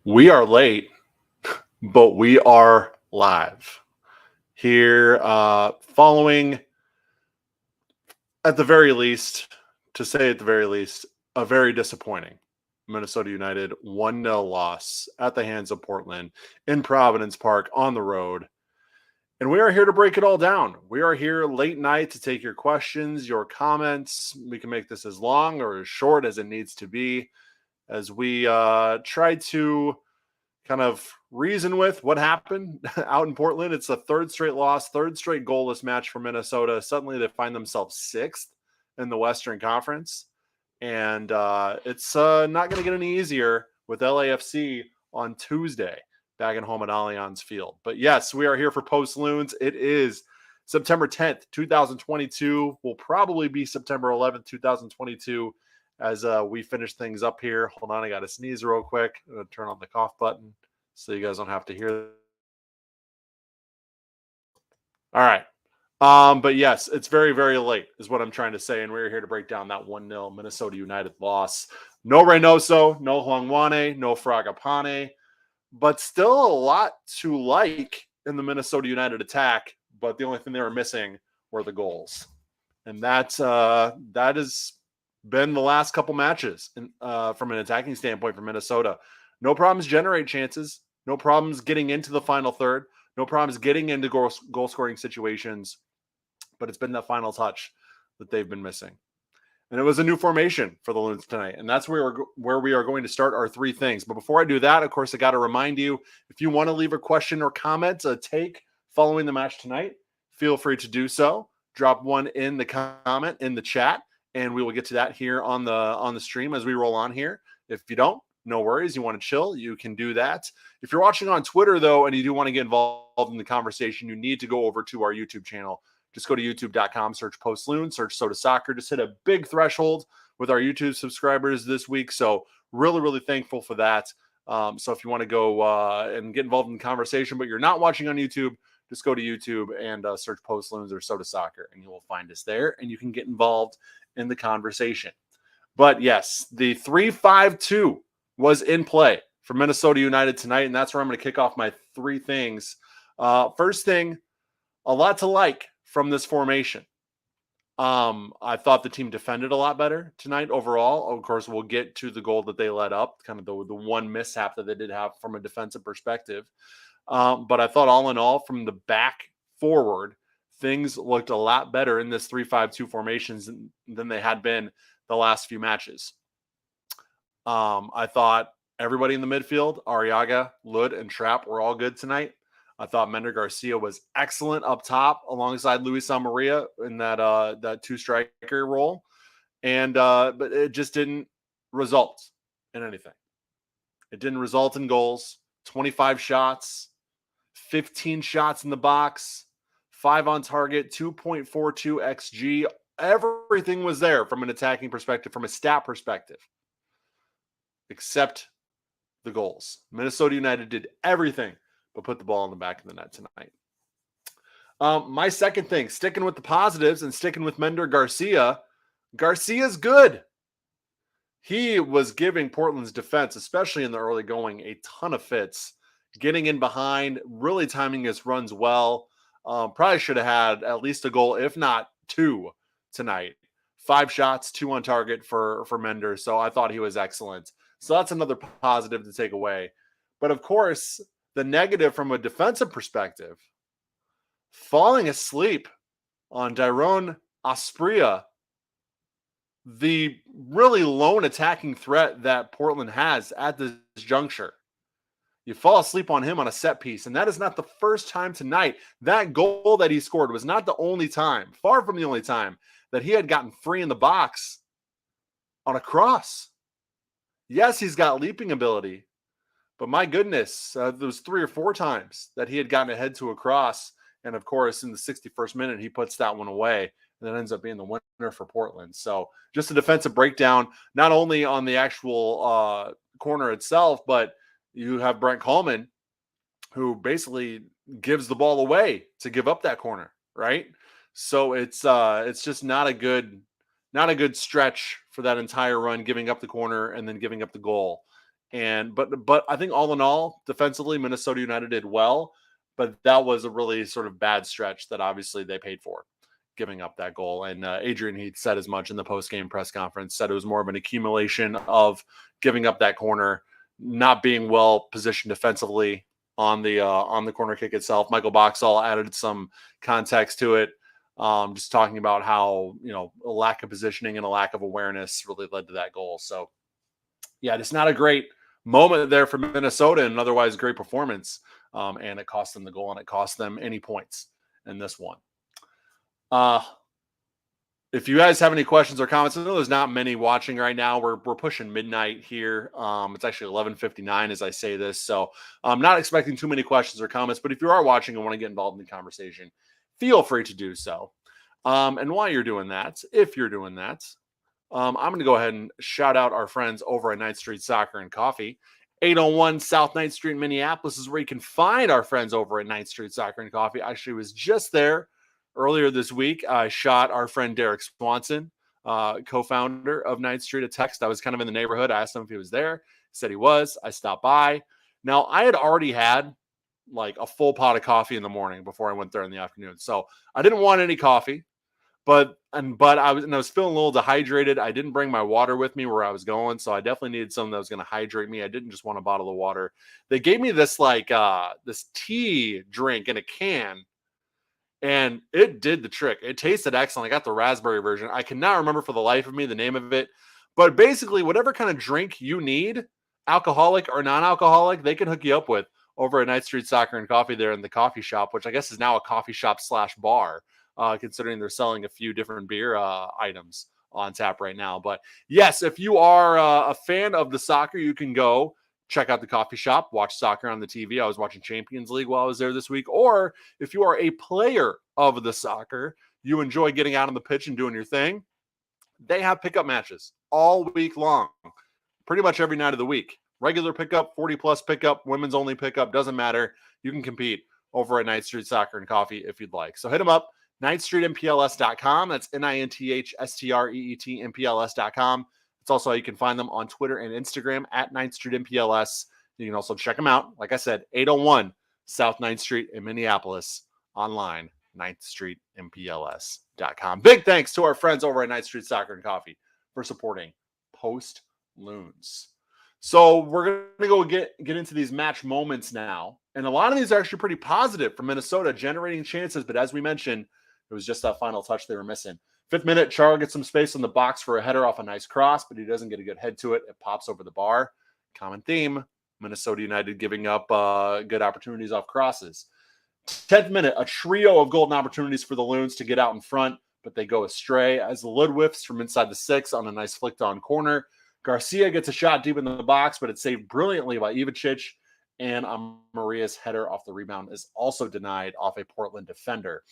We are late, but we are live here, following, at the very least, to say at the very least, a very disappointing Minnesota United 1-0 loss at the hands of Portland in Providence Park on the road. And we are here to break it all down. We are here late night to take your questions, your comments. We can make this as long or as short as it needs to be as we try to kind of reason with what happened out in Portland. It's a third straight loss, third straight goalless match for Minnesota. Suddenly they find themselves sixth in the Western Conference. And it's not going to get any easier with LAFC on Tuesday back at home at Allianz Field. But yes, we are here for Post Loons. It is September 10th, 2022. Will probably be September 11th, 2022 as we finish things up here. Hold on, I got to sneeze real quick. I'm going to turn on the cough button so you guys don't have to hear. All right. But yes, it's very, very late is what I'm trying to say. And we're here to break down that 1-0 Minnesota United loss. No Reynoso, no Hlongwane, no Fragapane, but still a lot to like in the Minnesota United attack. But the only thing they were missing were the goals. And that has been the last couple matches from an attacking standpoint for Minnesota. No problems generate chances. No problems getting into the final third. No problems getting into goal scoring situations. But it's been that final touch that they've been missing. And it was a new formation for the Loons tonight. And that's where we are going to start our three things. But before I do that, of course, I got to remind you, if you want to leave a question or comment, a take following the match tonight, feel free to do so. Drop one in the comment in the chat, and we will get to that here on the stream as we roll on here. If you don't, no worries. You want to chill, you can do that. If you're watching on Twitter, though, and you do want to get involved in the conversation, you need to go over to our YouTube channel. Just go to youtube.com, search Post Loons, search Sota Soccer. Just hit a big threshold with our YouTube subscribers this week. So really, really thankful for that. So if you want to go and get involved in the conversation, but you're not watching on YouTube, just go to YouTube and search Post Loons or Sota Soccer, and you will find us there, and you can get involved in the conversation. But yes, the 3-5-2 was in play for Minnesota United tonight, and that's where I'm going to kick off my three things. First thing, a lot to like from this formation. I thought the team defended a lot better tonight overall. Of course, we'll get to the goal that they let up, kind of the one mishap that they did have from a defensive perspective. But I thought all in all, from the back forward, things looked a lot better in this 3-5-2 formations than they had been the last few matches. I thought everybody in the midfield, Arriaga, Lud, and Trapp were all good tonight. I thought Mender Garcia was excellent up top alongside Luis Maria in that two-striker role. And but it just didn't result in anything. It didn't result in goals. 25 shots, 15 shots in the box, 5 on target, 2.42 XG. Everything was there from an attacking perspective, from a stat perspective, except the goals. Minnesota United did everything but put the ball in the back of the net tonight. My second thing, sticking with the positives and sticking with Mender Garcia, Garcia's good. He was giving Portland's defense, especially in the early going, a ton of fits, getting in behind, really timing his runs well. Probably should have had at least a goal, if not two, tonight. 5 shots, 2 on target for Mender, so I thought he was excellent. So that's another positive to take away. But of course, the negative from a defensive perspective, falling asleep on Dairon Asprilla, the really lone attacking threat that Portland has at this juncture. You fall asleep on him on a set piece, and that is not the first time tonight. That goal that he scored was not the only time, far from the only time, that he had gotten free in the box on a cross. Yes, he's got leaping ability, but my goodness, there was 3 or 4 times that he had gotten ahead to a cross, and of course, in the 61st minute, he puts that one away, and that ends up being the winner for Portland. So just a defensive breakdown, not only on the actual corner itself, but you have Brent Coleman, who basically gives the ball away to give up that corner, right? So it's just not a good stretch for that entire run, giving up the corner and then giving up the goal. But I think all in all, defensively, Minnesota United did well, but that was a really sort of bad stretch that obviously they paid for, giving up that goal. And Adrian Heath said as much in the post-game press conference, said it was more of an accumulation of giving up that corner, not being well positioned defensively on the corner kick itself. Michael Boxall added some context to it, just talking about how, a lack of positioning and a lack of awareness really led to that goal. So yeah, it's not a great moment there for Minnesota, and otherwise great performance. And it cost them the goal, and it cost them any points in this one. If you guys have any questions or comments, I know there's not many watching right now. We're pushing midnight here. It's actually 11:59 as I say this, so I'm not expecting too many questions or comments. But if you are watching and want to get involved in the conversation, feel free to do so. And while you're doing that, if you're doing that, I'm going to go ahead and shout out our friends over at 9th Street Soccer and Coffee. 801 South 9th Street, Minneapolis is where you can find our friends over at 9th Street Soccer and Coffee. I actually was just there earlier this week. I shot our friend Derek Swanson, co-founder of 9th Street, a text. I was kind of in the neighborhood. I asked him if he was there. He said he was. I stopped by. Now, I had already had like a full pot of coffee in the morning before I went there in the afternoon. So I didn't want any coffee. But I was feeling a little dehydrated. I didn't bring my water with me where I was going, so I definitely needed something that was going to hydrate me. I didn't just want a bottle of water. They gave me this this tea drink in a can, and it did the trick. It tasted excellent. I got the raspberry version. I cannot remember for the life of me the name of it, but basically whatever kind of drink you need, alcoholic or non-alcoholic, they can hook you up with over at 9th Street Soccer and Coffee there in the coffee shop, which I guess is now a coffee shop / bar. Considering they're selling a few different beer items on tap right now. But yes, if you are a fan of the soccer, you can go check out the coffee shop, watch soccer on the TV. I was watching Champions League while I was there this week. Or if you are a player of the soccer, you enjoy getting out on the pitch and doing your thing, they have pickup matches all week long, pretty much every night of the week. Regular pickup, 40-plus pickup, women's only pickup, doesn't matter. You can compete over at 9th Street Soccer and Coffee if you'd like. So hit them up. 9thstreetmpls.com. That's NINTHSTREET MPLS.com. It's also how you can find them on Twitter and Instagram at 9th Street MPLS. You can also check them out. Like I said, 801 South 9th Street in Minneapolis. Online, 9thstreetmpls.com. Big thanks to our friends over at 9th Street Soccer and Coffee for supporting Post Loons. So we're going to go get into these match moments now. And a lot of these are actually pretty positive for Minnesota, generating chances. But as we mentioned, it was just that final touch they were missing. 5th minute, Char gets some space in the box for a header off a nice cross, but he doesn't get a good head to it. It pops over the bar. Common theme, Minnesota United giving up good opportunities off crosses. 10th minute, a trio of golden opportunities for the Loons to get out in front, but they go astray as the lid whiffs from inside the 6 on a nice flicked-on corner. Garcia gets a shot deep in the box, but it's saved brilliantly by Ivicic, and Maria's header off the rebound is also denied off a Portland defender.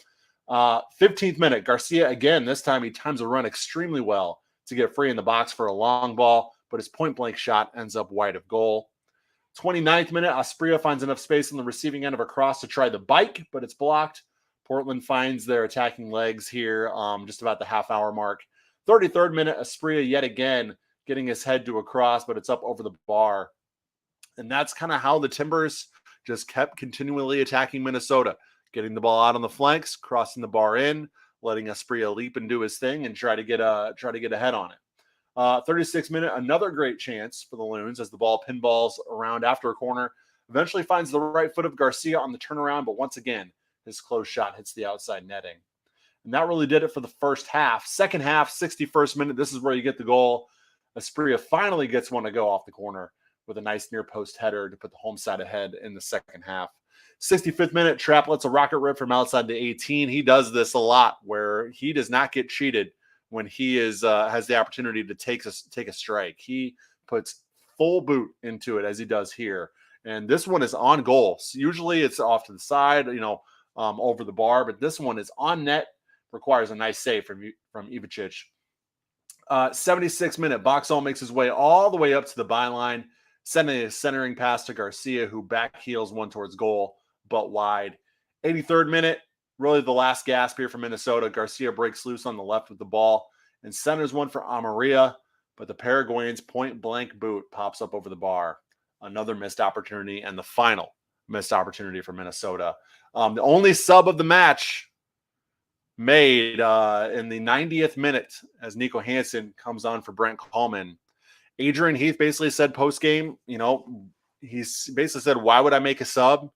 15th minute, Garcia again, this time he times a run extremely well to get free in the box for a long ball, but his point-blank shot ends up wide of goal. 29th minute, Asprilla finds enough space on the receiving end of a cross to try the bike, but it's blocked. Portland finds their attacking legs here just about the half-hour mark. 33rd minute, Asprilla yet again getting his head to a cross, but it's up over the bar. And that's kind of how the Timbers just kept continually attacking Minnesota, getting the ball out on the flanks, crossing the bar in, letting Asprilla leap and do his thing and try to get a head on it. 36th minute, another great chance for the Loons as the ball pinballs around after a corner, eventually finds the right foot of Garcia on the turnaround, but once again, his close shot hits the outside netting. And that really did it for the first half. Second half, 61st minute, this is where you get the goal. Asprilla finally gets one to go off the corner with a nice near post header to put the home side ahead in the second half. 65th minute, Trapp lets a rocket rip from outside the 18. He does this a lot where he does not get cheated when he has the opportunity to take a strike. He puts full boot into it as he does here. And this one is on goal. So usually it's off to the side, over the bar, but this one is on net, requires a nice save from Ivicic. 76th minute, Boxall makes his way all the way up to the byline, sending a centering pass to Garcia, who back heels one towards goal, but wide. 83rd minute, really the last gasp here for Minnesota. Garcia breaks loose on the left with the ball and centers one for Amaria, but the Paraguayan's point-blank boot pops up over the bar. another missed opportunity, and the final missed opportunity for Minnesota. The only sub of the match made in the 90th minute as Nico Hansen comes on for Brent Coleman. Adrian Heath basically said post-game, he's basically said, why would I make a sub?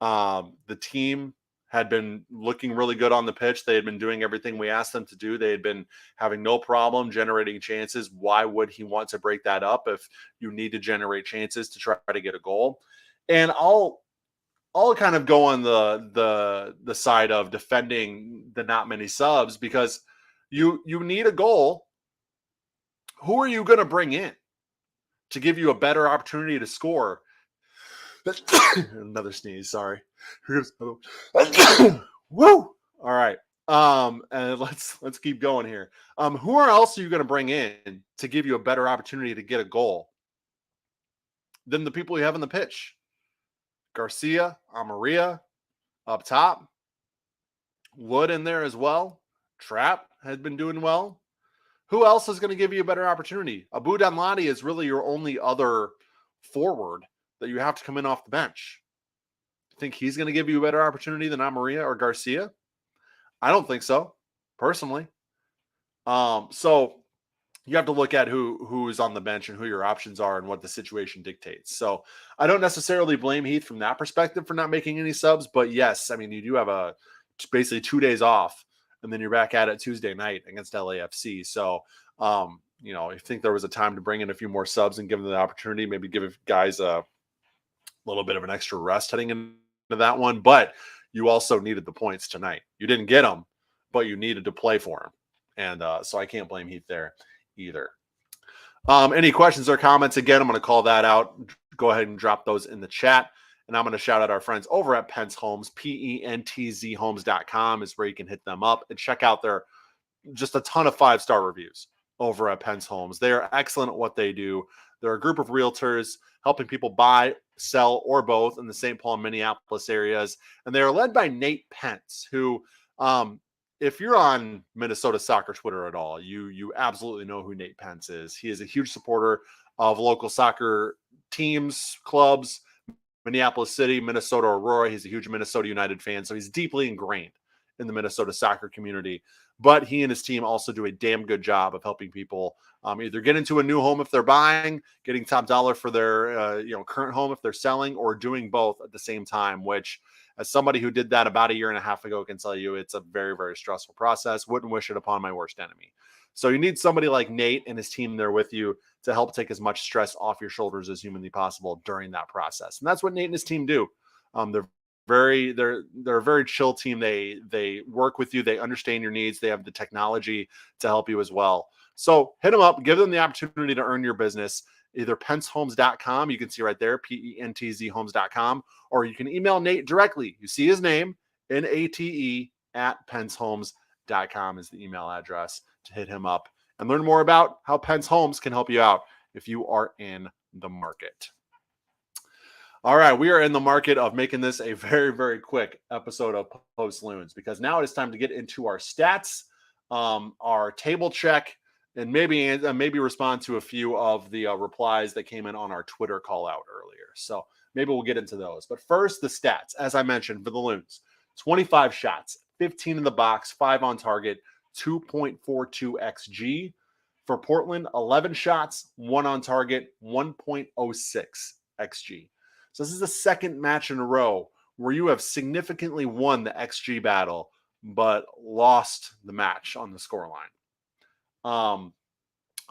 The team had been looking really good on the pitch. They had been doing everything we asked them to do. They had been having no problem generating chances. Why would he want to break that up if you need to generate chances to try to get a goal? And I'll kind of go on the side of defending the not many subs, because you need a goal. Who are you going to bring in to give you a better opportunity to score? Another sneeze, sorry. Woo! All right. And let's keep going here. Who else are you going to bring in to give you a better opportunity to get a goal than the people you have on the pitch? Garcia, Amaria up top. Wood in there as well. Trapp has been doing well. Who else is going to give you a better opportunity? Abu Danladi is really your only other forward that you have to come in off the bench. Think he's going to give you a better opportunity than Amaria or Garcia? I don't think so, personally. So you have to look at who is on the bench and who your options are and what the situation dictates. So I don't necessarily blame Heath from that perspective for not making any subs, but yes, I mean, you do have basically 2 days off, and then you're back at it Tuesday night against LAFC. So, I think there was a time to bring in a few more subs and give them the opportunity, maybe give guys a little bit of an extra rest heading into that one. But you also needed the points tonight. You didn't get them, but you needed to play for them. And so I can't blame Heath there either. Any questions or comments? Again, I'm going to call that out. Go ahead and drop those in the chat. And I'm going to shout out our friends over at Pentz Homes. PENTZHomes.com is where you can hit them up and check out their just a ton of 5-star reviews over at Pentz Homes. They are excellent at what they do. They're a group of realtors helping people buy, sell, or both in the St. Paul and Minneapolis areas. And they are led by Nate Pence, who, if you're on Minnesota Soccer Twitter at all, you absolutely know who Nate Pence is. He is a huge supporter of local soccer teams, clubs, Minneapolis City, Minnesota Aurora. He's a huge Minnesota United fan, so he's deeply ingrained in the Minnesota soccer community. But he and his team also do a damn good job of helping people either get into a new home if they're buying, getting top dollar for their current home if they're selling, or doing both at the same time, which, as somebody who did that about a year and a half ago, can tell you it's a very, very stressful process. Wouldn't wish it upon my worst enemy. So you need somebody like Nate and his team there with you to help take as much stress off your shoulders as humanly possible during that process. And that's what Nate and his team do. They're a very chill team. They work with you. They understand your needs. They have the technology to help you as well. So hit them up, give them the opportunity to earn your business. Either pentzhomes.com, you can see right there, PENTZhomes.com, or you can email Nate directly. You see his name, NATE @pentzhomes.com is the email address to hit him up and learn more about how Pentz Homes can help you out if you are in the market. All right, we are in the market of making this a very, very quick episode of Post Loons, because now it is time to get into our stats, our table check, and maybe respond to a few of the replies that came in on our Twitter call out earlier. So maybe we'll get into those. But first, the stats. As I mentioned, for the Loons, 25 shots, 15 in the box, 5 on target, 2.42 XG. For Portland, 11 shots, 1 on target, 1.06 XG. So this is the second match in a row where you have significantly won the XG battle, but lost the match on the scoreline.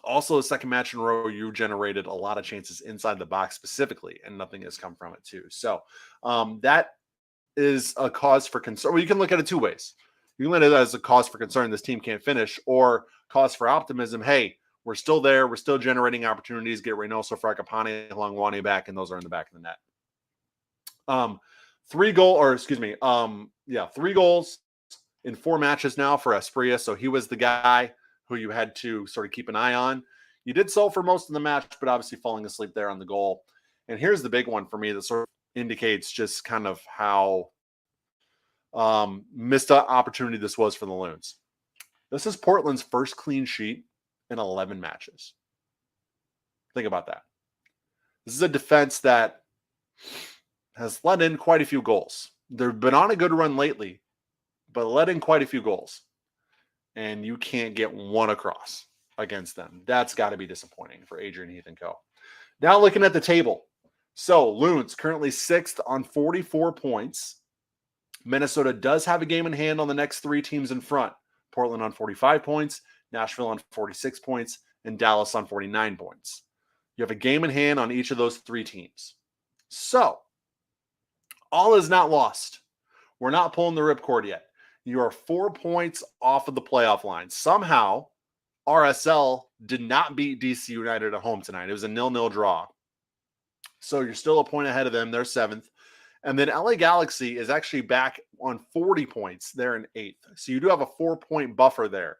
Also, the second match in a row, you generated a lot of chances inside the box specifically, and nothing has come from it too. So that is a cause for concern. Well, you can look at it two ways. You can look at it as a cause for concern, this team can't finish, or cause for optimism. Hey, we're still there. We're still generating opportunities. Get Reynoso, Fragapane, Hlongwane back, and those are in the back of the net. 3 goals in 4 matches now for Asprilla. So he was the guy who you had to sort of keep an eye on. You did so for most of the match, but obviously falling asleep there on the goal. And here's the big one for me that sort of indicates just kind of how missed opportunity this was for the Loons. This is Portland's first clean sheet in 11 matches. Think about that. This is a defense that has let in quite a few goals. They've been on a good run lately, but let in quite a few goals. And you can't get one across against them. That's got to be disappointing for Adrian Heath and co. Now looking at the table. So Loons currently 6th on 44 points. Minnesota does have a game in hand on the next 3 teams in front. Portland on 45 points, Nashville on 46 points, and Dallas on 49 points. You have a game in hand on each of those 3 teams. So, all is not lost. We're not pulling the ripcord yet. You are 4 points off of the playoff line. Somehow, RSL did not beat DC United at home tonight. It was a 0-0 draw. So you're still a point ahead of them. They're 7th. And then LA Galaxy is actually back on 40 points. They're in 8th. So you do have a 4-point buffer there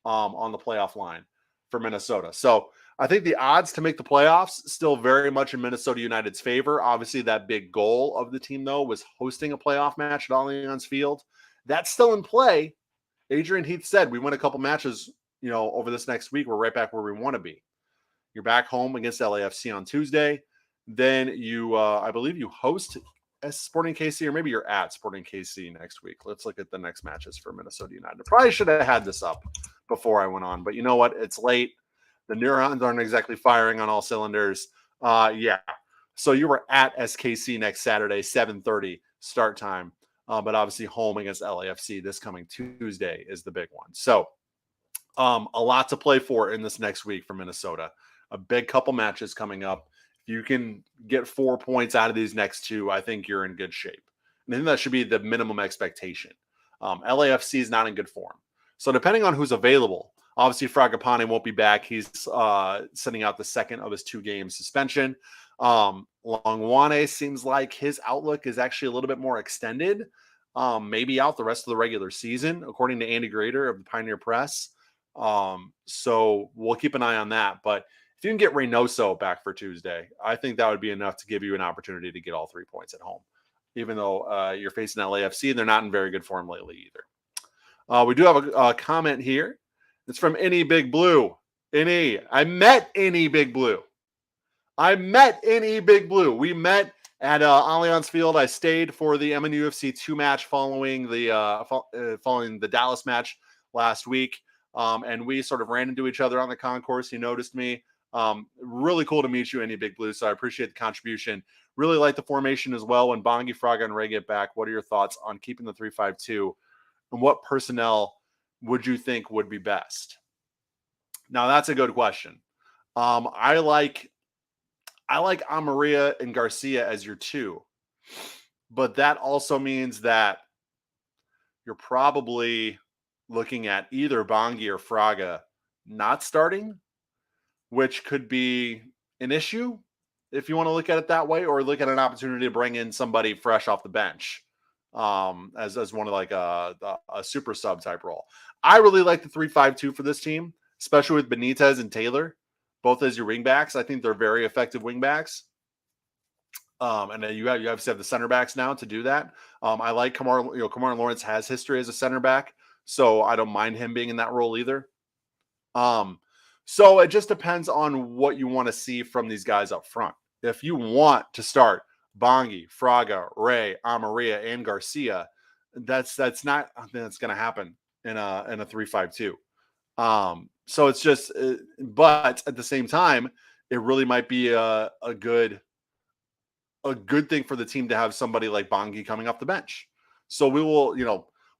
on the playoff line for Minnesota. So I think the odds to make the playoffs still very much in Minnesota United's favor. Obviously, that big goal of the team, though, was hosting a playoff match at Allianz Field. That's still in play. Adrian Heath said, we win a couple matches, over this next week. We're right back where we want to be. You're back home against LAFC on Tuesday. Then you, I believe you host Sporting KC, or maybe you're at Sporting KC next week. Let's look at the next matches for Minnesota United. I probably should have had this up before I went on, but you know what? It's late. The neurons aren't exactly firing on all cylinders. Yeah. So you were at SKC next Saturday, 7:30 start time. But obviously home against LAFC this coming Tuesday is the big one. So a lot to play for in this next week for Minnesota. A big couple matches coming up. If you can get 4 points out of these next 2, I think you're in good shape. And I think that should be the minimum expectation. LAFC is not in good form. So depending on who's available, obviously Fragapane won't be back. He's sending out the second of his 2-game suspension. Longwane seems like his outlook is actually a little bit more extended, maybe out the rest of the regular season, according to Andy Grader of the Pioneer Press. So we'll keep an eye on that. But if you can get Reynoso back for Tuesday, I think that would be enough to give you an opportunity to get all 3 points at home, even though you're facing LAFC and they're not in very good form lately either. We do have a comment here. It's from Any Big Blue. Any, I met Any Big Blue. We met at Allianz Field. I stayed for the MNUFC 2 match following the Dallas match last week. And we sort of ran into each other on the concourse. He noticed me. Really cool to meet you, Any Big Blue. So I appreciate the contribution. Really like the formation as well. When Bongi, Fraga, and Ray get back, what are your thoughts on keeping the 3-5-2? And what personnel would you think would be best? Now, that's a good question. I like Amaria and Garcia as your 2. But that also means that you're probably looking at either Bongi or Fraga not starting, which could be an issue if you want to look at it that way, or look at an opportunity to bring in somebody fresh off the bench as one of like a super sub type role. I really like the 3-5-2 for this team, especially with Benitez and Taylor, both as your wingbacks. I think they're very effective wingbacks. And then you obviously have the center backs now to do that. I like Kamar. Kamar Lawrence has history as a center back, so I don't mind him being in that role either. So it just depends on what you want to see from these guys up front. If you want to start Bongi, Fraga, Ray, Amaria, and Garcia, that's not I think that's going to happen in a 3-5-2. So it's just, but at the same time, it really might be a good thing for the team to have somebody like Bongi coming off the bench. So we will,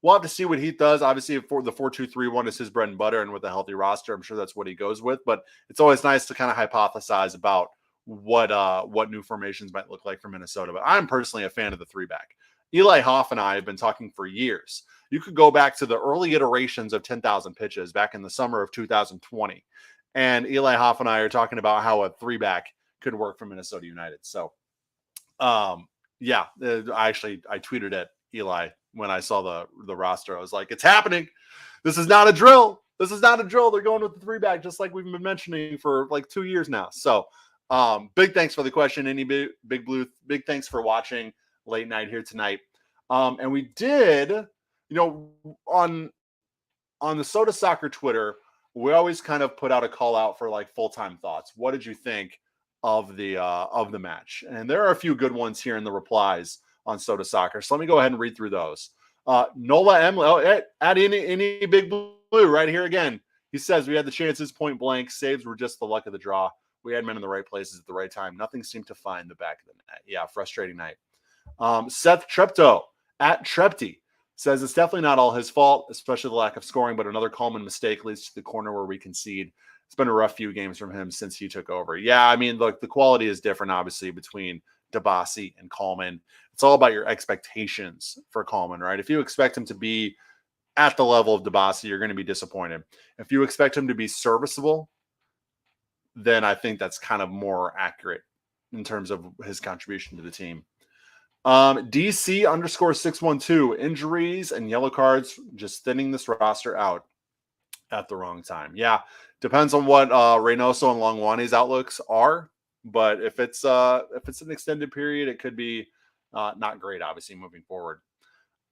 we'll have to see what he does. Obviously, for the 4-2-3-1 is his bread and butter, and with a healthy roster, I'm sure that's what he goes with. But it's always nice to kind of hypothesize about what new formations might look like for Minnesota. But I'm personally a fan of the 3-back. Eli Hoff and I have been talking for years. You could go back to the early iterations of 10,000 pitches back in the summer of 2020. And Eli Hoff and I are talking about how a 3-back could work for Minnesota United. So, yeah, I tweeted at Eli when I saw the roster. I was like, it's happening. This is not a drill. They're going with the 3-back, just like we've been mentioning for like 2 years now. So big thanks for the question, Any Big Blue. Big thanks for watching late night here tonight. And we did, on the Sota Soccer Twitter, we always kind of put out a call out for like full-time thoughts. What did you think of the match. And there are a few good ones here in the replies on Sota Soccer. So let me go ahead and read through those. Nola M. Add any big blue right here again. He says we had the chances, point blank. Saves were just the luck of the draw. We had men in the right places at the right time. Nothing seemed to find the back of the net. Yeah, frustrating night. Seth Trepto at Trepty says it's definitely not all his fault, especially the lack of scoring, but another Coleman mistake leads to the corner where we concede. It's been a rough few games from him since he took over. Yeah, I mean, look, the quality is different, obviously, between Dabasi and Coleman. It's all about your expectations for Coleman, right? If you expect him to be at the level of Dabasi, you're going to be disappointed. If you expect him to be serviceable, then I think that's kind of more accurate in terms of his contribution to the team. DC _ 612 injuries and yellow cards just thinning this roster out at the wrong time. Yeah, depends on what Reynoso and Longwane's outlooks are, but if it's an extended period, it could be not great, obviously, moving forward.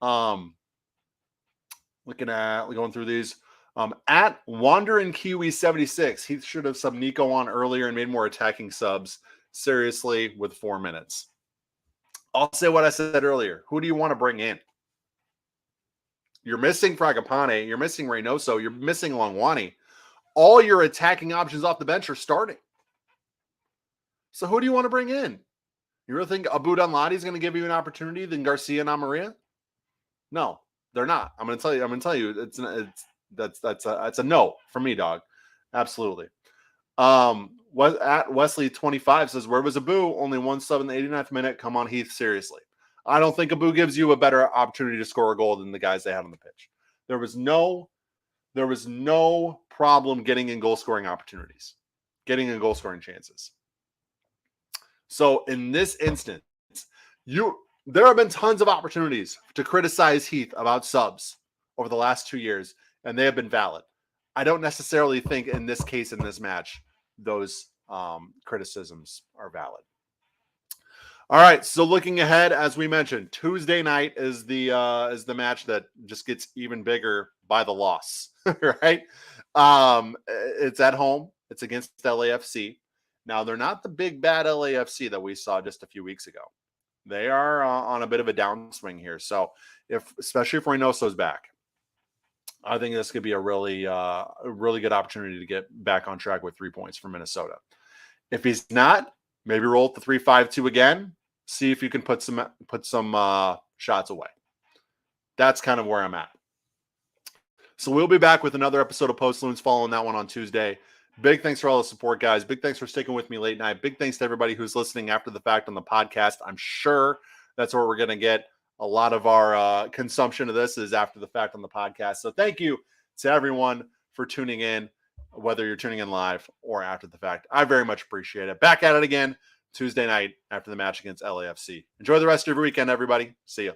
Going through these. At Wandering Kiwi 76, he should have subbed Nico on earlier and made more attacking subs. Seriously, with 4 minutes. I'll say what I said earlier. Who do you want to bring in? You're missing Fragapane. You're missing Reynoso. You're missing Longwane. All your attacking options off the bench are starting. So who do you want to bring in? You really think Abu Danladi is going to give you an opportunity than Garcia and Amaria? No, they're not. I'm going to tell you. That's a no from me, dog. Absolutely. At Wesley 25 says, where was Abu? Only one sub in the 89th minute. Come on, Heath. Seriously. I don't think Abu gives you a better opportunity to score a goal than the guys they had on the pitch. There was no problem getting in goal scoring opportunities, getting in goal scoring chances. So in this instance, there have been tons of opportunities to criticize Heath about subs over the last 2 years, and they have been valid. I don't necessarily think in this case, in this match, those criticisms are valid. All right, so looking ahead, as we mentioned, Tuesday night is the match that just gets even bigger by the loss, right? It's at home. It's against LAFC. Now, they're not the big, bad LAFC that we saw just a few weeks ago. They are on a bit of a downswing here. So, especially if Reynoso's back, I think this could be a really good opportunity to get back on track with 3 points for Minnesota. If he's not, maybe roll the 3-5-2 again. See if you can put some shots away. That's kind of where I'm at. So we'll be back with another episode of Post Loons following that one on Tuesday. Big thanks for all the support, guys. Big thanks for sticking with me late night. Big thanks to everybody who's listening after the fact on the podcast. I'm sure that's where we're going to get a lot of our consumption of this is after the fact on the podcast. So thank you to everyone for tuning in, whether you're tuning in live or after the fact. I very much appreciate it. Back at it again Tuesday night after the match against LAFC. Enjoy the rest of your weekend, everybody. See ya.